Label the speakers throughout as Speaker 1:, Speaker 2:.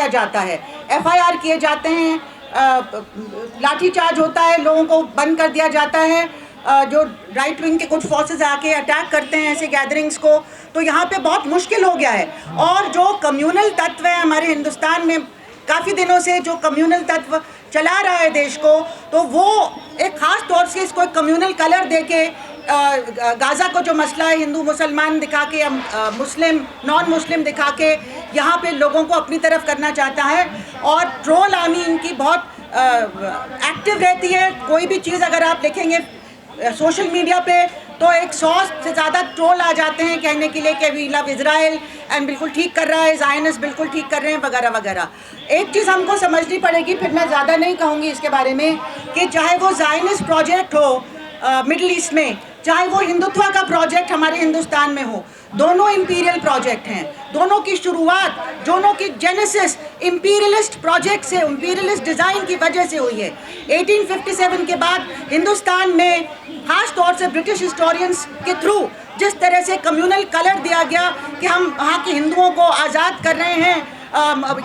Speaker 1: किया जाता है, FIR किए जाते हैं, लाठीचार्ज होता है, लोगों को बंद कर दिया जाता है, जो राइट विंग के कुछ फोर्सेस आके अटैक करते हैं ऐसे गैदरिंग्स को, तो यहाँ पे बहुत मुश्किल हो गया है। और जो कम्युनल तत्व है हमारे हिंदुस्तान में काफ़ी दिनों से, जो कम्युनल तत्व चला रहा है देश को, तो वो एक ख़ास तौर से इसको एक कम्युनल कलर दे के गाज़ा को जो मसला है हिंदू मुसलमान दिखा के, मुस्लिम नॉन मुस्लिम दिखा के यहाँ पे लोगों को अपनी तरफ करना चाहता है। और ट्रोल आर्मी इनकी बहुत एक्टिव रहती है। कोई भी चीज़ अगर आप देखेंगे सोशल मीडिया पे तो 100 से ज़्यादा ट्रोल आ जाते हैं कहने के लिए कि वी लव इज़राइल एंड बिल्कुल ठीक कर रहा है, ज़ायनिस्ट बिल्कुल ठीक कर रहे हैं, वगैरह वगैरह। एक चीज़ हमको समझनी पड़ेगी, फिर मैं ज़्यादा नहीं कहूँगी इसके बारे में, कि चाहे वो ज़ायनिस्ट प्रोजेक्ट हो मिडल ईस्ट में, चाहे वो हिंदुत्व का प्रोजेक्ट हमारे हिंदुस्तान में हो, दोनों इंपीरियल प्रोजेक्ट हैं। दोनों की शुरुआत, दोनों की जेनेसिस इंपीरियलिस्ट प्रोजेक्ट से, इंपीरियलिस्ट डिज़ाइन की वजह से हुई है। 1857 के बाद हिंदुस्तान में खास तौर से ब्रिटिश हिस्टोरियंस के थ्रू जिस तरह से कम्युनल कलर दिया गया कि हम वहाँ के हिंदुओं को आज़ाद कर रहे हैं,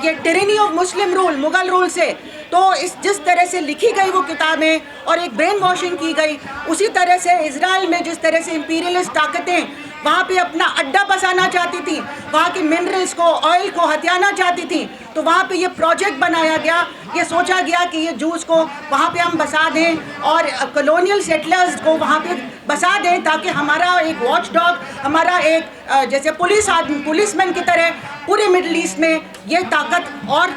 Speaker 1: ये tyranny of Muslim rule, Mughal rule से, तो इस जिस तरह से लिखी गई वो किताबें और एक ब्रेन वॉशिंग की गई, उसी तरह से इजराइल में जिस तरह से इंपीरियलिस्ट ताकतें वहाँ पे अपना अड्डा बसाना चाहती थी, वहाँ की मिनरल्स को, ऑयल को हथियाना चाहती थी, तो वहाँ पे ये प्रोजेक्ट बनाया गया, ये सोचा गया कि ये जूस को वहाँ पे हम बसा दें और कॉलोनियल सेटलर्स को वहाँ पे बसा दें, ताकि हमारा एक वॉच डॉग, हमारा एक जैसे पुलिसमैन की तरह पूरे मिडल ईस्ट में ये ताकत और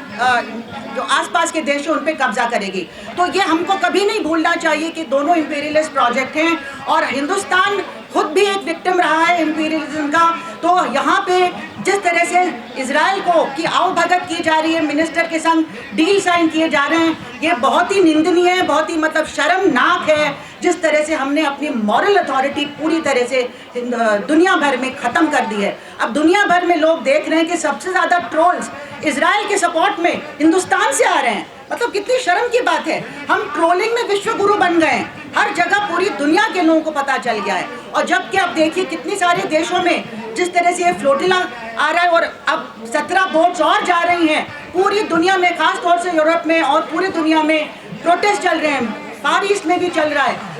Speaker 1: जो आसपास के देश हैं उन पे कब्जा करेगी। तो ये हमको कभी नहीं भूलना चाहिए कि दोनों इंपीरियलिस्ट प्रोजेक्ट हैं और हिंदुस्तान खुद भी एक विक्टिम रहा है इंपीरियलिज्म का। तो यहाँ पे जिस तरह से इजराइल को की आवभगत की जा रही है, मिनिस्टर के संग डील साइन किए जा रहे हैं, ये बहुत ही निंदनीय है, बहुत ही मतलब शर्मनाक है। जिस तरह से हमने अपनी मॉरल अथॉरिटी पूरी तरह से दुनिया भर में ख़त्म कर दी है। अब दुनिया भर में लोग देख रहे हैं कि सबसे ज़्यादा ट्रोल्स इजराइल के सपोर्ट में हिंदुस्तान से आ रहे हैं। मतलब कितनी शर्म की बात है, हम ट्रोलिंग में विश्व गुरु बन गए हैं, हर जगह पूरी दुनिया के लोगों को पता चल गया है। और जबकि आप देखिए कितनी सारे देशों में जिस तरह से ये फ्लोटिला आ रहा है और अब 17 बोट्स और जा रही हैं पूरी दुनिया में, खास तौर से यूरोप में और पूरी दुनिया में प्रोटेस्ट चल रहे हैं, फार ईस्ट में भी चल रहा है,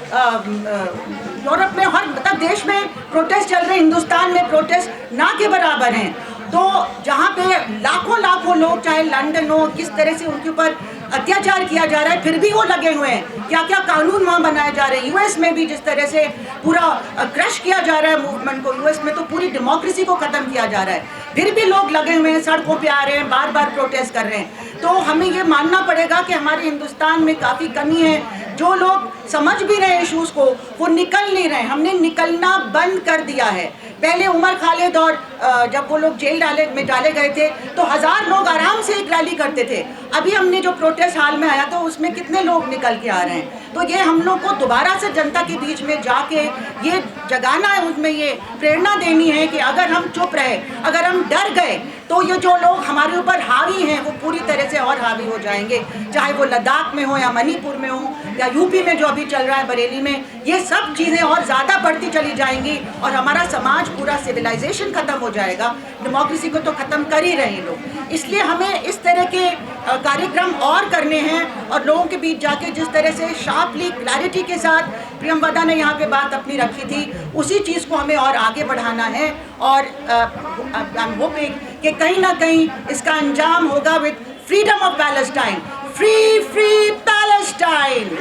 Speaker 1: यूरोप में हर मतलब देश में प्रोटेस्ट चल रहे हैं, हिंदुस्तान में प्रोटेस्ट ना के बराबर हैं। तो जहाँ पे लाखों लाखों लोग, चाहे लंदन हो, किस तरह से उनके ऊपर अत्याचार किया जा रहा है, फिर भी वो लगे हुए हैं। क्या क्या कानून वहाँ बनाए जा रहे हैं। यूएस में भी जिस तरह से पूरा क्रश किया जा रहा है मूवमेंट को, यूएस में तो पूरी डेमोक्रेसी को ख़त्म किया जा रहा है, फिर भी लोग लगे हुए हैं, सड़कों पे आ रहे हैं, बार बार प्रोटेस्ट कर रहे हैं। तो हमें ये मानना पड़ेगा कि हमारे हिंदुस्तान में काफ़ी कमी है। जो लोग समझ भी रहे हैं इशूज़ को, वो निकल नहीं रहे। हमने निकलना बंद कर दिया है। पहले उमर खालिद और जब वो लोग जेल में डाले गए थे तो 1000 लोग आराम से एक रैली करते थे। अभी हमने जो प्रोटेस्ट हाल में आया तो उसमें कितने लोग निकल के आ रहे हैं। तो ये हम लोग को दोबारा से जनता के बीच में जाके ये जगाना है, उसमें ये प्रेरणा देनी है कि अगर हम चुप रहे, अगर हम डर गए, तो ये जो लोग हमारे ऊपर हावी हैं वो पूरी तरह से और हावी हो जाएंगे। चाहे वो लद्दाख में हो या मणिपुर में हो या यूपी में जो अभी चल रहा है बरेली में, ये सब चीज़ें और ज़्यादा बढ़ती चली जाएंगी और हमारा समाज, पूरा सिविलाइजेशन ख़त्म हो जाएगा। डेमोक्रेसी को तो ख़त्म कर ही रहे हैं लोग। इसलिए हमें इस तरह के कार्यक्रम और करने हैं और लोगों के बीच जाके जिस तरह से शार्पली, क्लैरिटी के साथ प्रियंवदा ने यहाँ पे बात अपनी रखी थी, उसी चीज़ को हमें और आगे बढ़ाना है। और आई एम होपिंग कि कहीं ना कहीं इसका अंजाम होगा with freedom of Palestine. Free free Palestine.